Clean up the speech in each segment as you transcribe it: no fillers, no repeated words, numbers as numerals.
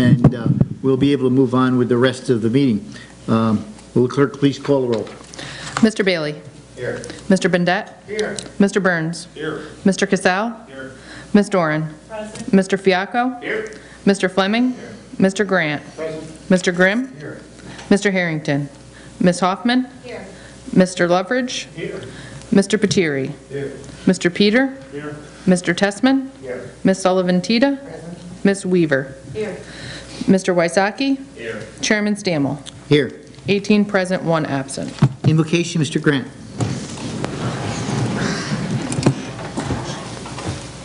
and we'll be able to move on with the rest of the meeting. Will the clerk please call the roll? Mr. Bailey. Here. Mr. Bendet. Here. Mr. Burns. Here. Mr. Casal. Here. Ms. Doran. Present. Mr. Fiacco. Here. Mr. Fleming. Here. Mr. Grant. Present. Mr. Grimm. Here. Mr. Harrington. Ms. Hoffman. Here. Mr. Loveridge. Here. Mr. Patiri. Here. Mr. Peter. Here. Mr. Tessman. Here. Ms. Sullivan-Tita. Present. Ms. Weaver. Here. Mr. Wysocki. Here. Chairman Stammel. Here. 18 present, 1 absent. Invocation, Mr. Grant.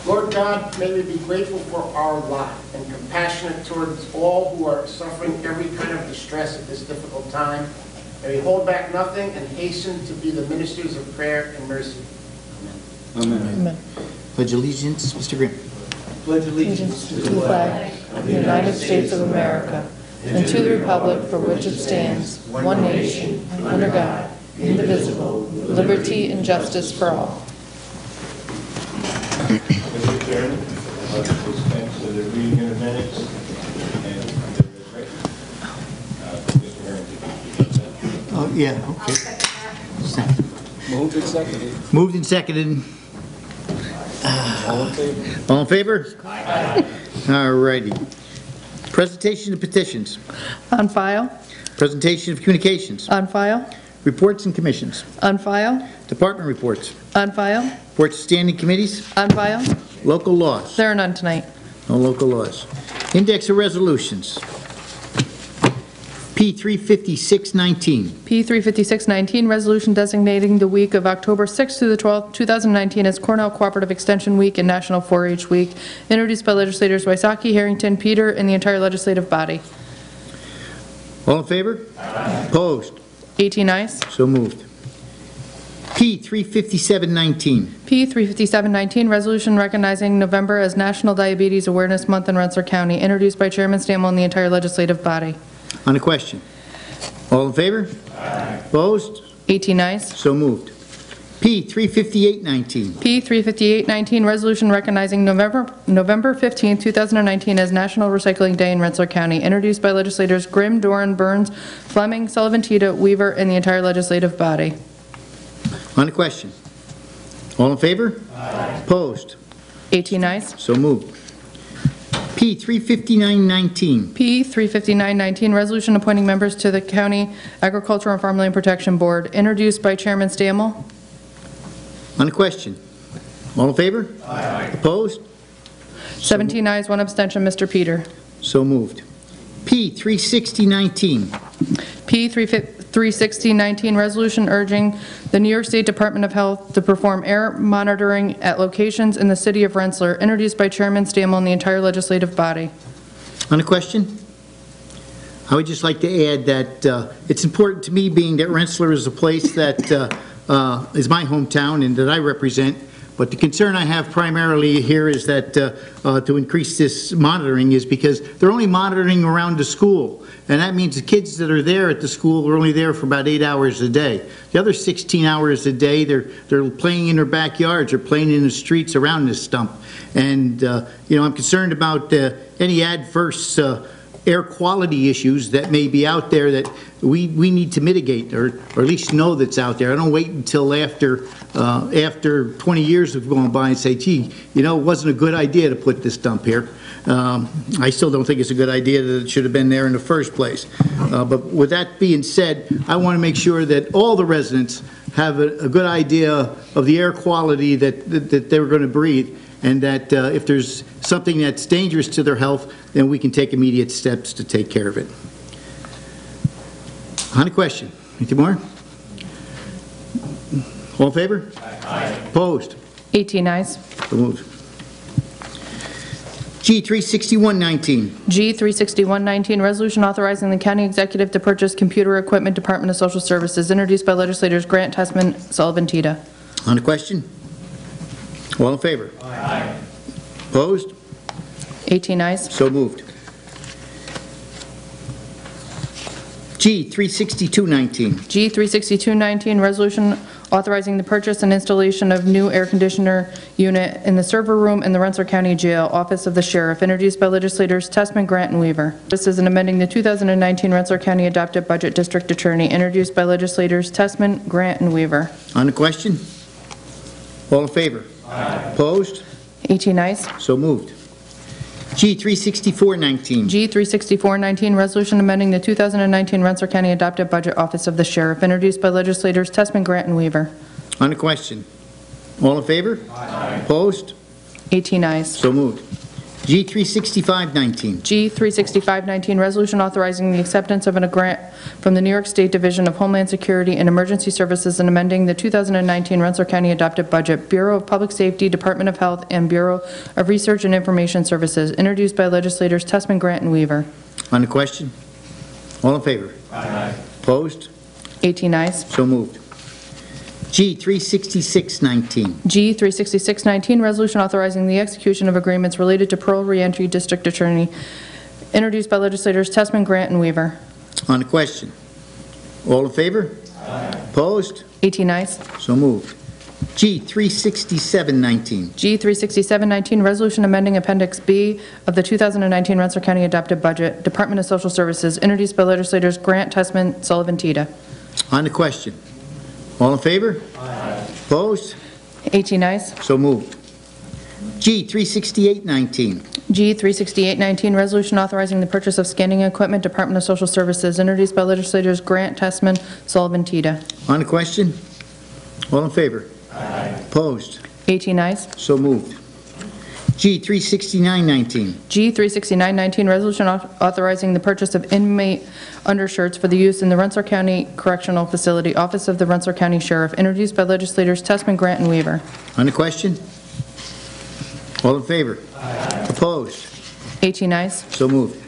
Lord God, may we be grateful for our lot and compassionate towards all who are suffering every kind of distress at this difficult time. May we hold back nothing and hasten to be the ministers of prayer and mercy. Amen. Amen. Pledge allegiance, Mr. Grant. Pledge allegiance To the flag of the United States of America and to the republic for which it stands, one nation, under God, indivisible, liberty and justice for all. Mr. Chairman, I'd like to dispense with the reading of the minutes and the Mr. Harrington. Oh, yeah, okay. Moved and seconded. Moved and seconded. All in favor? All in favor? All righty. Presentation of petitions. On file. Presentation of communications. On file. Reports and commissions. On file. Department reports. On file. Reports of standing committees. On file. Local laws. There are none tonight. No local laws. Index of resolutions. P35619. P35619, resolution designating the week of October 6th through the 12th, 2019 as Cornell Cooperative Extension Week and National 4-H Week, introduced by legislators Wysocki, Harrington, Peter, and the entire legislative body. All in favor? Aye. Opposed? 18 ayes. So moved. P35719. P35719, resolution recognizing November as National Diabetes Awareness Month in Rensselaer County, introduced by Chairman Stammel and the entire legislative body. On the question. All in favor? Aye. Opposed? 18 ayes. So moved. P35819. P35819, resolution recognizing November 15, 2019 as National Recycling Day in Rensselaer County, introduced by legislators Grimm, Doran, Burns, Fleming, Sullivan-Tita, Weaver, and the entire legislative body. On the question. All in favor? Aye. Opposed? 18 ayes. So moved. P35919. P35919, resolution appointing members to the County Agricultural and Farmland Protection Board, introduced by Chairman Stammel. On the question. All in favor? Aye. Opposed? 17 ayes, 1 abstention, Mr. Peter. So moved. P36019. P36019, resolution urging the New York State Department of Health to perform air monitoring at locations in the city of Rensselaer, introduced by Chairman Stammel and the entire legislative body. On the question? I would just like to add that it's important to me, being that Rensselaer is a place that is my hometown and that I represent, but the concern I have primarily here is that to increase this monitoring is because they're only monitoring around the school, and that means the kids that are there at the school are only there for about 8 hours a day. The other 16 hours a day, they're playing in their backyards or playing in the streets around this stump. And you know, I'm concerned about any adverse air quality issues that may be out there that we need to mitigate, or at least know that's out there. I don't wait until after 20 years have gone by and say, gee, you know, it wasn't a good idea to put this dump here. I still don't think it's a good idea that it should have been there in the first place. But with that being said, I want to make sure that all the residents have a good idea of the air quality that they're going to breathe, and that if there's something that's dangerous to their health, then we can take immediate steps to take care of it. On the question. Anything more? All in favor? Aye. Opposed? 18 ayes. So moved. G36119. G36119, resolution authorizing the county executive to purchase computer equipment, Department of Social Services, introduced by legislators Grant, Tessman, Sullivan-Tita. On the question? All in favor? Aye. Opposed? 18 ayes. So moved. G36219. G36219, resolution authorizing the purchase and installation of new air conditioner unit in the server room in the Rensselaer County Jail, Office of the Sheriff, introduced by legislators Testman, Grant, and Weaver. This is an amending the 2019 Rensselaer County Adopted Budget District Attorney, introduced by legislators Testman, Grant, and Weaver. On the question? All in favor? Aye. Opposed? 18 ayes. So moved. G 36419. G 36419, resolution amending the 2019 Rensselaer County Adopted Budget, Office of the Sheriff, introduced by legislators Testman, Grant, and Weaver. On the question? All in favor? Aye. Opposed? 18 ayes. So moved. G 36519. G 36519, resolution authorizing the acceptance of a grant from the New York State Division of Homeland Security and Emergency Services and amending the 2019 Rensselaer County Adopted Budget, Bureau of Public Safety, Department of Health, and Bureau of Research and Information Services, introduced by legislators Testman, Grant, and Weaver. On the question? All in favor? Aye. Opposed? 18 ayes. So moved. G 36619. G 36619, resolution authorizing the execution of agreements related to Pearl Reentry District Attorney, introduced by legislators Testman, Grant, and Weaver. On the question? All in favor? Aye. Opposed? 18 ayes. So moved. G 36719. G 36719, resolution amending Appendix B of the 2019 Rensselaer County Adopted Budget, Department of Social Services, introduced by legislators Grant, Testman, Sullivan, Tita. On the question? All in favor? Aye. Opposed? 18 ayes. So moved. G 36819. G 36819, resolution authorizing the purchase of scanning equipment, Department of Social Services, introduced by legislators Grant, Testman, Sullivan, Tita. On the question? All in favor? Aye. Opposed? 18 ayes. So moved. G 36919. G 36919, resolution authorizing the purchase of inmate undershirts for the use in the Rensselaer County Correctional Facility, Office of the Rensselaer County Sheriff, introduced by legislators Testman, Grant, and Weaver. On the question? All in favor? Aye. Opposed? 18 ayes. So moved.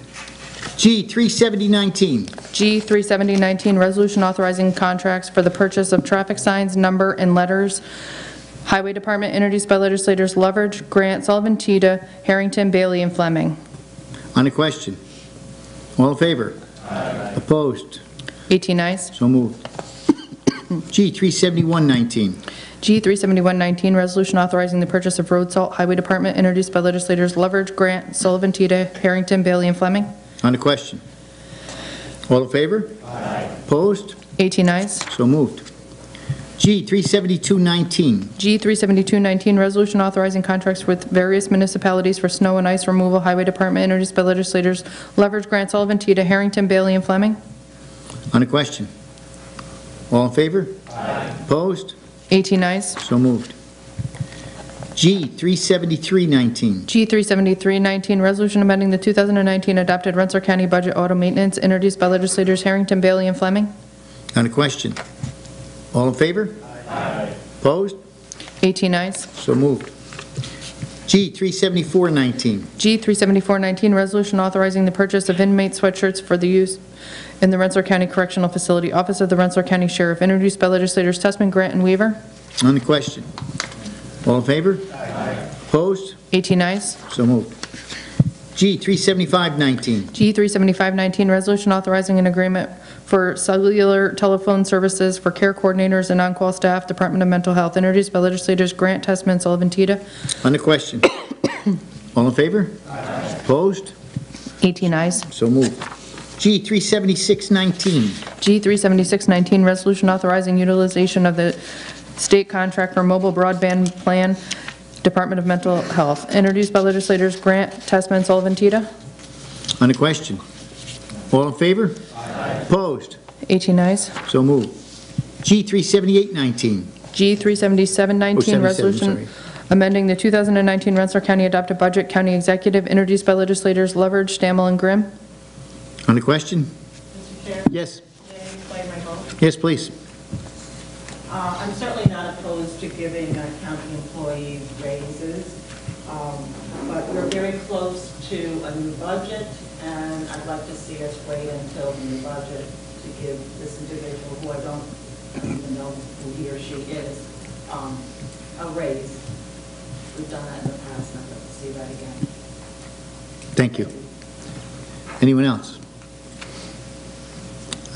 G 37019. G 37019, resolution authorizing contracts for the purchase of traffic signs, number, and letters. Highway Department, introduced by legislators Loveridge, Grant, Sullivan, Tita, Harrington, Bailey, and Fleming. On the question? All in favor? Aye. Opposed? 18 ayes. So moved. G 37119. G 37119, resolution authorizing the purchase of road salt. Highway Department, introduced by legislators Loveridge, Grant, Sullivan, Tita, Harrington, Bailey, and Fleming. On the question? All in favor? Aye. Opposed? 18 ayes. So moved. G 37219. G 37219, resolution authorizing contracts with various municipalities for snow and ice removal. Highway Department, introduced by legislators Loveridge, Grant, Sullivan, Tita, Harrington, Bailey, and Fleming. On the question? All in favor? Aye. Opposed? 18 ayes. So moved. G 37319. G 37319, resolution amending the 2019 adopted Rensselaer County Budget Auto Maintenance, introduced by legislators Harrington, Bailey, and Fleming. On the question? All in favor? Aye. Opposed? 18 ayes. So moved. G 37419. G 37419, resolution authorizing the purchase of inmate sweatshirts for the use in the Rensselaer County Correctional Facility, Office of the Rensselaer County Sheriff, introduced by legislators Testman, Grant, and Weaver. On the question? All in favor? Aye. Opposed? 18 ayes. So moved. G 37519. G 37519, resolution authorizing an agreement for cellular telephone services for care coordinators and on-call staff, Department of Mental Health, introduced by legislators Grant, Testman, Sullivan, Tita. On the question? All in favor? Aye. Opposed? 18 ayes. So moved. G 37619. G 37619, resolution authorizing utilization of the state contract for mobile broadband plan, Department of Mental Health, introduced by legislators Grant, Testman, Sullivan, Tita. On the question? All in favor? Aye. Opposed? 18 ayes. So moved. G 37819. G 37719, 77, resolution sorry. amending the 2019 Rensselaer County Adopted Budget, County Executive, introduced by legislators Loveridge, Stammel, and Grimm. On the question? Mr. Chair, Yes. may I explain my vote? Yes, please. I'm certainly not opposed to giving county employees raises, but we're very close to a new budget, and I'd like to see us wait until the new budget to give this individual, who I don't even know who he or she is, a raise. We've done that in the past, and I'd like to see that again. Thank you. Anyone else?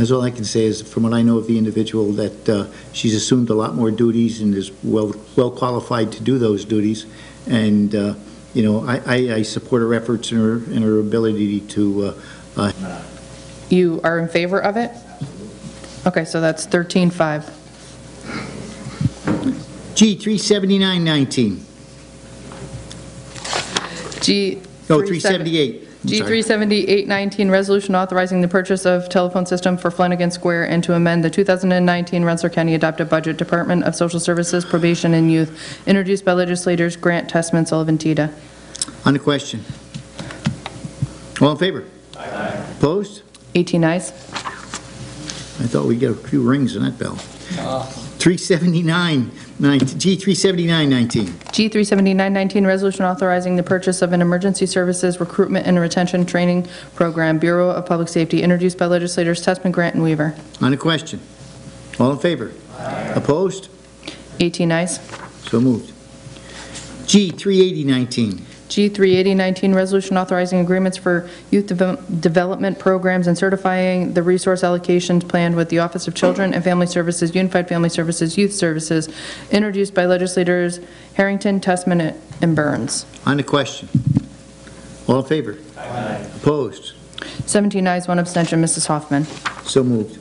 That's all I can say is, from what I know of the individual, that she's assumed a lot more duties and is well qualified to do those duties. And, you know, I support her efforts and her ability to... You are in favor of it? Okay, so that's 13-5. G, 37919. G. No, 378. G 378-19, resolution authorizing the purchase of telephone system for Flanagan Square and to amend the 2019 Rensselaer County adopted budget, Department of Social Services, Probation and Youth, introduced by legislators Grant, Testman, Sullivan, Tita. On the question. All in favor? Aye. Opposed? 18 ayes. I thought we'd get a few rings on that bell. 379, G 37919. G 379-19, resolution authorizing the purchase of an emergency services recruitment and retention training program, Bureau of Public Safety, introduced by legislators Testman, Grant, and Weaver. On the question. All in favor? Aye. Opposed? 18 ayes. So moved. G 38019. G 380-19, resolution authorizing agreements for youth development programs and certifying the resource allocations planned with the Office of Children and Family Services, Unified Family Services, Youth Services, introduced by legislators Harrington, Testman, and Burns. On the question. All in favor? Aye. Opposed? 17 ayes, 1 abstention. Mrs. Hoffman. So moved.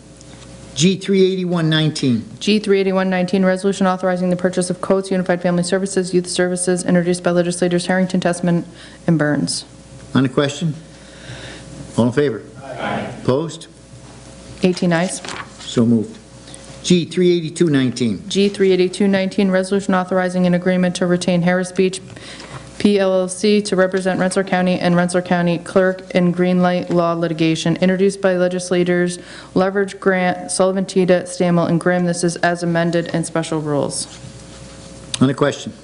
G 38119. G 381-19, resolution authorizing the purchase of coats, Unified Family Services, Youth Services, introduced by legislators Harrington, Testman, and Burns. On the question. All in favor? Aye. Opposed? 18 ayes. So moved. G 38219. G 382-19, resolution authorizing an agreement to retain Harris Beach PLLC to represent Rensselaer County and Rensselaer County Clerk in Greenlight Law litigation, introduced by legislators Leverage, Grant, Sullivan, Tita, Stammel, and Grimm. This is as amended in special rules. On the question.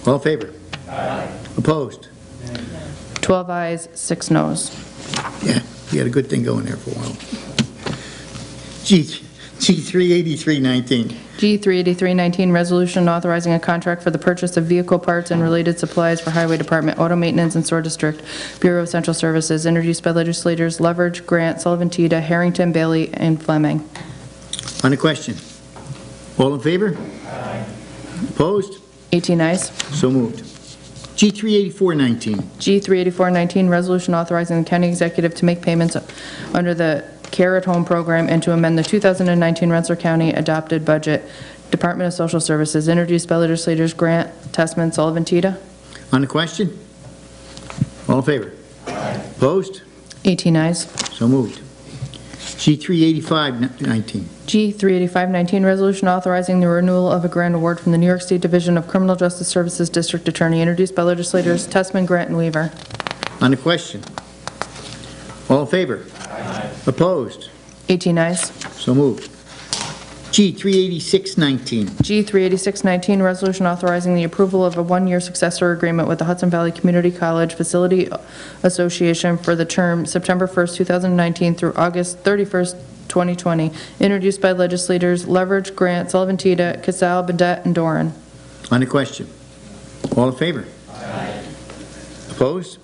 All in favor? Aye. Opposed? 12 ayes, 6 noes. Yeah, you had a good thing going there for a while. G 38319. G 383-19, resolution authorizing a contract for the purchase of vehicle parts and related supplies for Highway Department, Auto Maintenance and Store District, Bureau of Central Services, introduced by legislators Leverage, Grant, Sullivan, Tita, Harrington, Bailey, and Fleming. On the question. All in favor? Aye. Opposed? 18 ayes. So moved. G 38419. G 384-19, resolution authorizing the county executive to make payments under the Care at Home program and to amend the 2019 Rensselaer County adopted budget, Department of Social Services, introduced by legislators Grant, Testman, Sullivan, Tita. On the question. All in favor? Aye. Opposed? 18 ayes. So moved. G 38519. G 385-19, resolution authorizing the renewal of a grant award from the New York State Division of Criminal Justice Services District Attorney, introduced by legislators Testman, Grant, and Weaver. On the question. All in favor? Aye. Opposed? 18 ayes. So moved. G 38619. G 386-19, resolution authorizing the approval of a one-year successor agreement with the Hudson Valley Community College Facility Association for the term September 1st, 2019 through August 31st, 2020, introduced by legislators Leverage, Grant, Sullivan, Tita, Casal, Bedet, and Doran. On the question. All in favor? Aye. Opposed?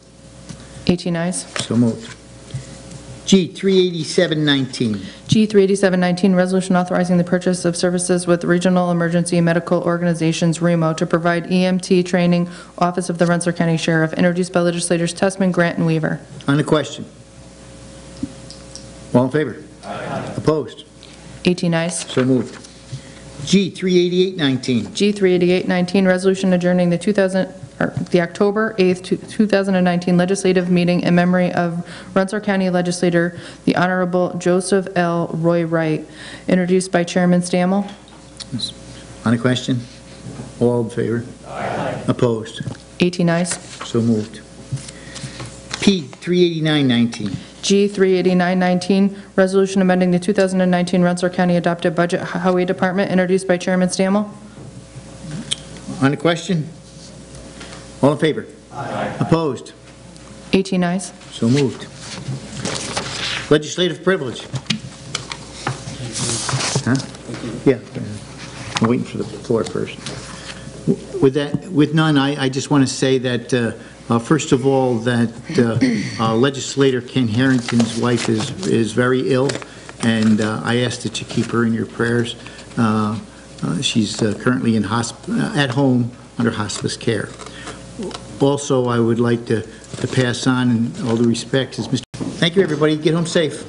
18 ayes. So moved. G 38719. G 387-19, resolution authorizing the purchase of services with Regional Emergency Medical Organizations, REMO, to provide EMT training, Office of the Rensselaer County Sheriff, introduced by legislators Testman, Grant, and Weaver. On the question. All in favor? Aye. Opposed? 18 ayes. So moved. G 38819. G 388-19, resolution adjourning the October 8th, 2019 legislative meeting in memory of Rensselaer County legislator, the Honorable Joseph L. Roy Wright, introduced by Chairman Stammel. On the question. All in favor? Aye. Opposed? 18 ayes. So moved. P 38919. G 389-19, resolution amending the 2019 Rensselaer County adopted budget, Highway Department, introduced by Chairman Stammel. On the question. All in favor? Aye. Opposed? 18 ayes. So moved. Legislative privilege. Huh? Yeah. I'm waiting for the floor first. With none, I just want to say that First of all, that Legislator Ken Harrington's wife is very ill, and I ask that you keep her in your prayers. She's currently at home under hospice care. Also, I would like to pass on, in all due respect, is Mr. Thank you, everybody. Get home safe.